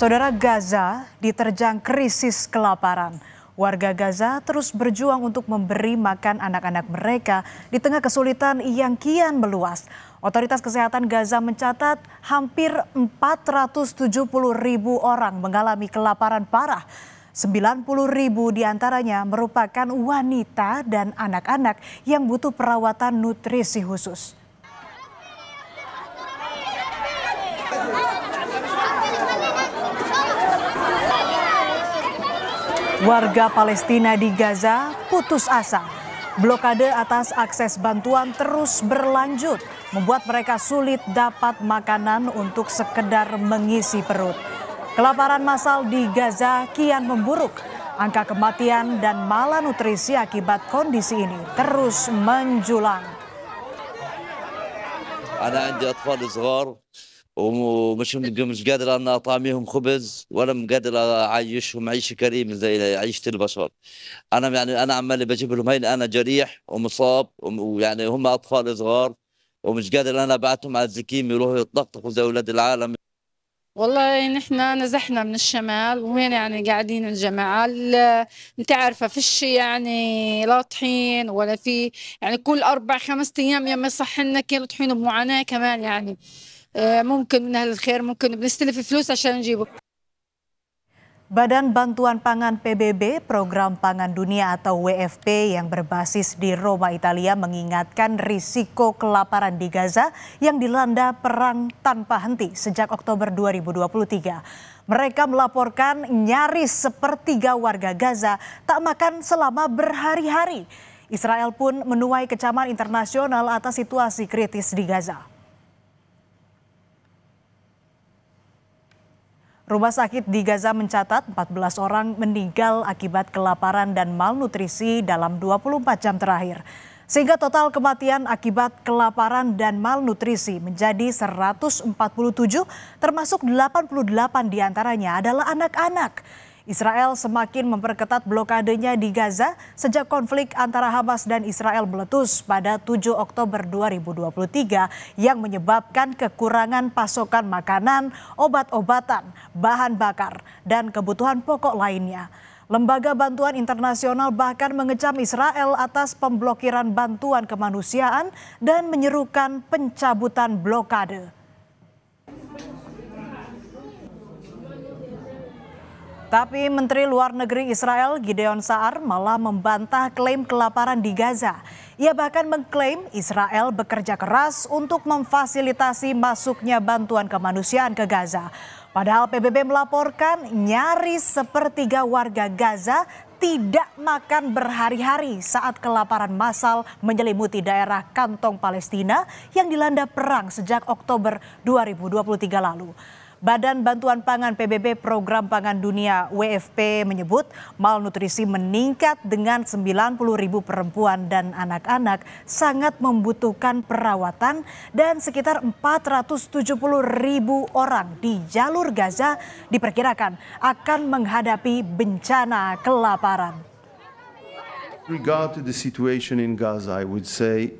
Saudara, Gaza diterjang krisis kelaparan. Warga Gaza terus berjuang untuk memberi makan anak-anak mereka di tengah kesulitan yang kian meluas. Otoritas Kesehatan Gaza mencatat hampir 470.000 orang mengalami kelaparan parah. 90.000 diantaranya merupakan wanita dan anak-anak yang butuh perawatan nutrisi khusus. Warga Palestina di Gaza putus asa. Blokade atas akses bantuan terus berlanjut, membuat mereka sulit dapat makanan untuk sekedar mengisi perut. Kelaparan massal di Gaza kian memburuk. Angka kematian dan malnutrisi akibat kondisi ini terus menjulang. ومش قادر أن أطعميهم خبز ولا قادر أعيشهم عيشة كريمة زي عيشة البشر. أنا عمالي بجيب لهم، هين أنا جريح ومصاب ويعني هم أطفال صغار ومش قادر أنا أبعتهم على الزكيم يروحوا يتلقطوا زي أولاد العالم. والله نحن نزحنا من الشمال وهنا يعني قاعدين الجماعة انت عارفة فيش يعني لا طحين ولا في يعني كل 4-5 أيام يا ما يصح لنا كيلو طحين بمعاناة كمان يعني ممكن من أهل الخير ممكن بنستلف فلوس عشان نجيبه. Badan Bantuan Pangan PBB, Program Pangan Dunia atau WFP yang berbasis di Roma, Italia mengingatkan risiko kelaparan di Gaza yang dilanda perang tanpa henti sejak Oktober 2023. Mereka melaporkan nyaris sepertiga warga Gaza tak makan selama berhari-hari. Israel pun menuai kecaman internasional atas situasi kritis di Gaza. Rumah sakit di Gaza mencatat 14 orang meninggal akibat kelaparan dan malnutrisi dalam 24 jam terakhir. Sehingga total kematian akibat kelaparan dan malnutrisi menjadi 147, termasuk 88 diantaranya adalah anak-anak. Israel semakin memperketat blokadenya di Gaza sejak konflik antara Hamas dan Israel meletus pada 7 Oktober 2023 yang menyebabkan kekurangan pasokan makanan, obat-obatan, bahan bakar, dan kebutuhan pokok lainnya. Lembaga bantuan internasional bahkan mengecam Israel atas pemblokiran bantuan kemanusiaan dan menyerukan pencabutan blokade. Tapi Menteri Luar Negeri Israel Gideon Sa'ar malah membantah klaim kelaparan di Gaza. Ia bahkan mengklaim Israel bekerja keras untuk memfasilitasi masuknya bantuan kemanusiaan ke Gaza. Padahal PBB melaporkan nyaris sepertiga warga Gaza tidak makan berhari-hari saat kelaparan massal menyelimuti daerah kantong Palestina yang dilanda perang sejak Oktober 2023 lalu. Badan Bantuan Pangan PBB Program Pangan Dunia WFP menyebut malnutrisi meningkat dengan 90.000 perempuan dan anak-anak sangat membutuhkan perawatan dan sekitar 470.000 orang di jalur Gaza diperkirakan akan menghadapi bencana kelaparan. Regard to the situation in Gaza, I would say,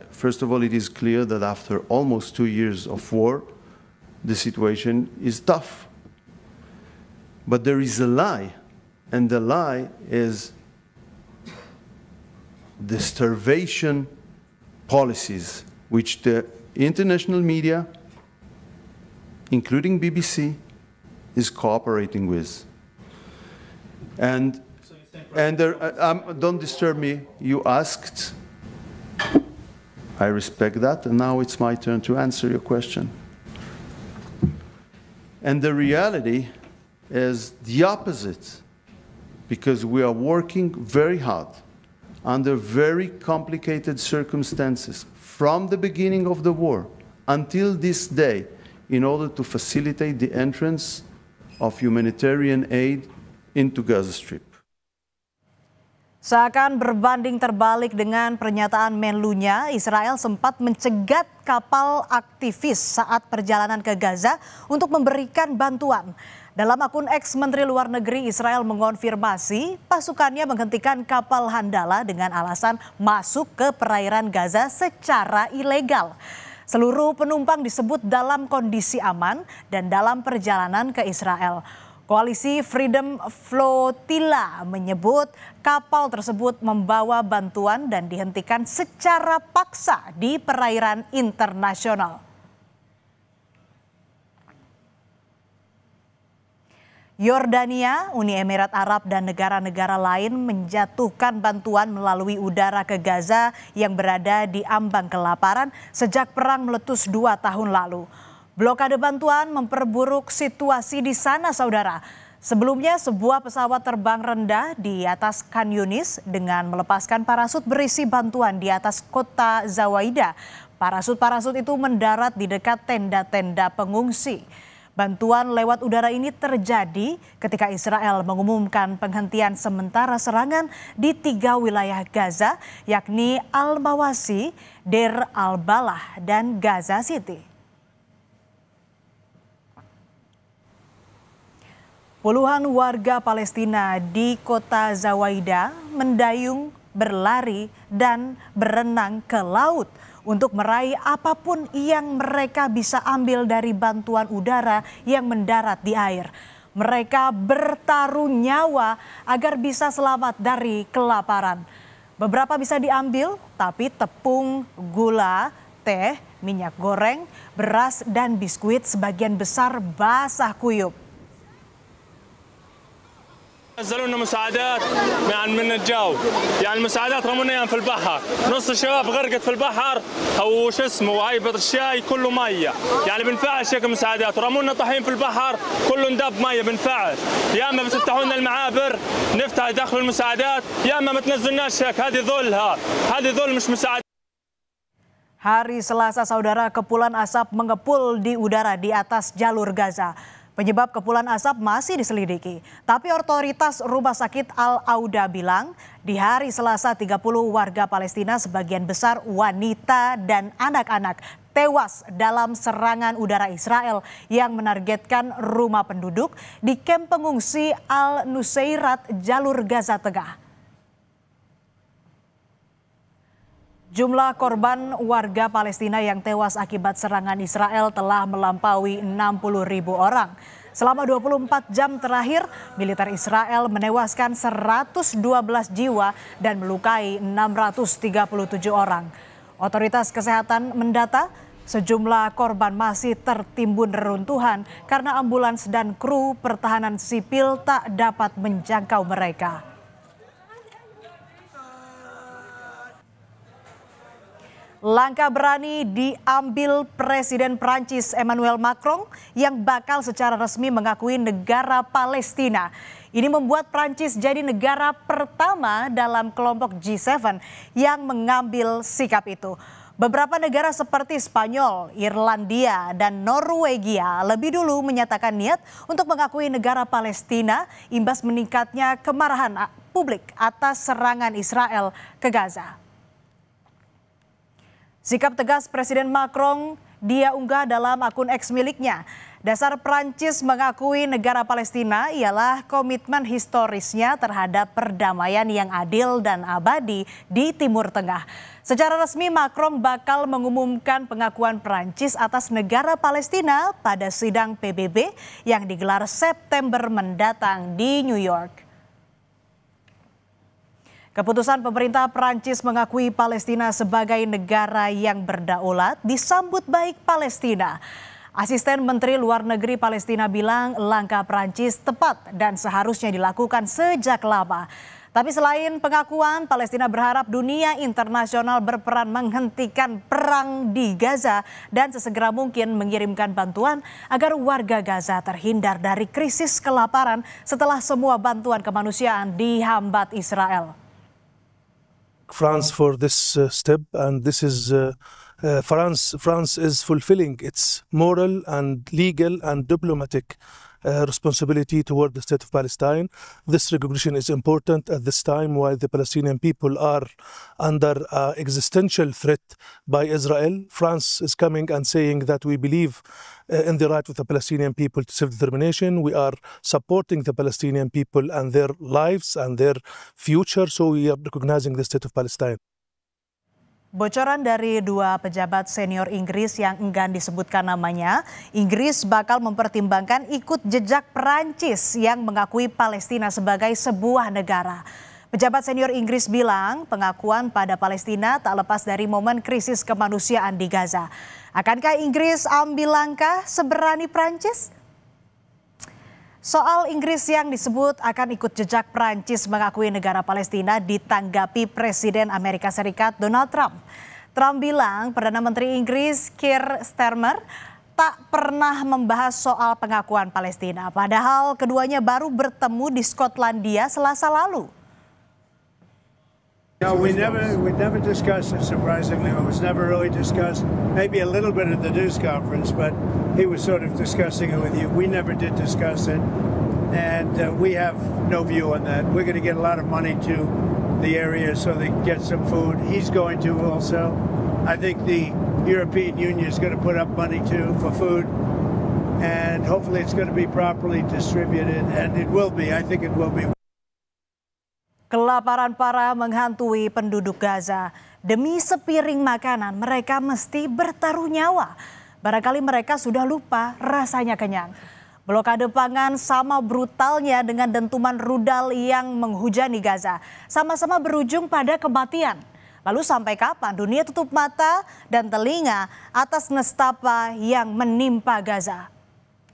first of all, it is clear that after almost 2 years of war, the situation is tough. But there is a lie, and the lie is the starvation policies which the international media, including BBC, is cooperating with. And don't disturb me, you asked, I respect that, and now it's my turn to answer your question. And the reality is the opposite, because we are working very hard under very complicated circumstances from the beginning of the war until this day in order to facilitate the entrance of humanitarian aid into Gaza Strip. Seakan berbanding terbalik dengan pernyataan Menlunya, Israel sempat mencegat kapal aktivis saat perjalanan ke Gaza untuk memberikan bantuan. Dalam akun X, Menteri Luar Negeri Israel mengonfirmasi pasukannya menghentikan kapal Handala dengan alasan masuk ke perairan Gaza secara ilegal. Seluruh penumpang disebut dalam kondisi aman dan dalam perjalanan ke Israel. Koalisi Freedom Flotilla menyebut kapal tersebut membawa bantuan dan dihentikan secara paksa di perairan internasional. Yordania, Uni Emirat Arab, dan negara-negara lain menjatuhkan bantuan melalui udara ke Gaza yang berada di ambang kelaparan sejak perang meletus 2 tahun lalu. Blokade bantuan memperburuk situasi di sana, saudara. Sebelumnya, sebuah pesawat terbang rendah di atas Khan Yunis dengan melepaskan parasut berisi bantuan di atas kota Zawaida. Parasut-parasut itu mendarat di dekat tenda-tenda pengungsi. Bantuan lewat udara ini terjadi ketika Israel mengumumkan penghentian sementara serangan di 3 wilayah Gaza, yakni Al-Mawasi, Deir al-Balah, dan Gaza City. Puluhan warga Palestina di kota Zawaida mendayung, berlari, dan berenang ke laut untuk meraih apapun yang mereka bisa ambil dari bantuan udara yang mendarat di air. Mereka bertaruh nyawa agar bisa selamat dari kelaparan. Beberapa bisa diambil, tapi tepung, gula, teh, minyak goreng, beras, dan biskuit sebagian besar basah kuyup. نزلوا لنا مساعدات من الجو، يعني المساعدات رمونا اياها في البحر، نص الشباب غرقت في البحر او شو اسمه وهي الشاي كله ميه، يعني بنفعل شكل مساعدات ورمونا طحين في البحر كله اندب ميه بنفعل، يا اما بتفتحوا لنا المعابر نفتح يدخلوا المساعدات يا اما ما تنزلناش هيك، هذه ذلها، هذه ذل مش مساعدات. Hari Selasa, saudara, kepulan asap mengepul di udara di atas jalur Gaza. Penyebab kepulan asap masih diselidiki. Tapi otoritas Rumah Sakit Al-Auda bilang di hari Selasa 30 warga Palestina sebagian besar wanita dan anak-anak tewas dalam serangan udara Israel yang menargetkan rumah penduduk di kamp pengungsi Al-Nusairat jalur Gaza Tengah. Jumlah korban warga Palestina yang tewas akibat serangan Israel telah melampaui 60.000 orang. Selama 24 jam terakhir, militer Israel menewaskan 112 jiwa dan melukai 637 orang. Otoritas kesehatan mendata sejumlah korban masih tertimbun reruntuhan karena ambulans dan kru pertahanan sipil tak dapat menjangkau mereka. Langkah berani diambil Presiden Prancis Emmanuel Macron yang bakal secara resmi mengakui negara Palestina. Ini membuat Prancis jadi negara pertama dalam kelompok G7 yang mengambil sikap itu. Beberapa negara seperti Spanyol, Irlandia, dan Norwegia lebih dulu menyatakan niat untuk mengakui negara Palestina imbas meningkatnya kemarahan publik atas serangan Israel ke Gaza. Sikap tegas Presiden Macron dia unggah dalam akun X miliknya. Dasar Prancis mengakui negara Palestina ialah komitmen historisnya terhadap perdamaian yang adil dan abadi di Timur Tengah. Secara resmi Macron bakal mengumumkan pengakuan Prancis atas negara Palestina pada sidang PBB yang digelar September mendatang di New York. Keputusan pemerintah Prancis mengakui Palestina sebagai negara yang berdaulat disambut baik Palestina. Asisten Menteri Luar Negeri Palestina bilang langkah Prancis tepat dan seharusnya dilakukan sejak lama. Tapi selain pengakuan, Palestina berharap dunia internasional berperan menghentikan perang di Gaza dan sesegera mungkin mengirimkan bantuan agar warga Gaza terhindar dari krisis kelaparan setelah semua bantuan kemanusiaan dihambat Israel. France for this step, and this is France is fulfilling its moral and legal and diplomatic responsibility toward the state of Palestine. This recognition is important at this time while the Palestinian people are under existential threat by Israel. France is coming and saying that we believe in the right of the Palestinian people to self-determination. We are supporting the Palestinian people and their lives and their future, so we are recognizing the state of Palestine. Bocoran dari dua pejabat senior Inggris yang enggan disebutkan namanya, Inggris bakal mempertimbangkan ikut jejak Perancis yang mengakui Palestina sebagai sebuah negara. Pejabat senior Inggris bilang pengakuan pada Palestina tak lepas dari momen krisis kemanusiaan di Gaza. Akankah Inggris ambil langkah seberani Perancis? Soal Inggris yang disebut akan ikut jejak Prancis mengakui negara Palestina ditanggapi Presiden Amerika Serikat Donald Trump. Trump bilang Perdana Menteri Inggris Keir Starmer tak pernah membahas soal pengakuan Palestina. Padahal keduanya baru bertemu di Skotlandia Selasa lalu. No, we never discussed it, surprisingly. It was never really discussed. Maybe a little bit at the news conference, but he was sort of discussing it with you. We never did discuss it, and we have no view on that. We're going to get a lot of money to the area so they can get some food. He's going to also. I think the European Union is going to put up money too for food, and hopefully it's going to be properly distributed, and it will be. I think it will be. Kelaparan parah menghantui penduduk Gaza. Demi sepiring makanan, mereka mesti bertaruh nyawa. Barangkali mereka sudah lupa rasanya kenyang. Blokade pangan sama brutalnya dengan dentuman rudal yang menghujani Gaza. Sama-sama berujung pada kematian. Lalu sampai kapan dunia tutup mata dan telinga atas nestapa yang menimpa Gaza?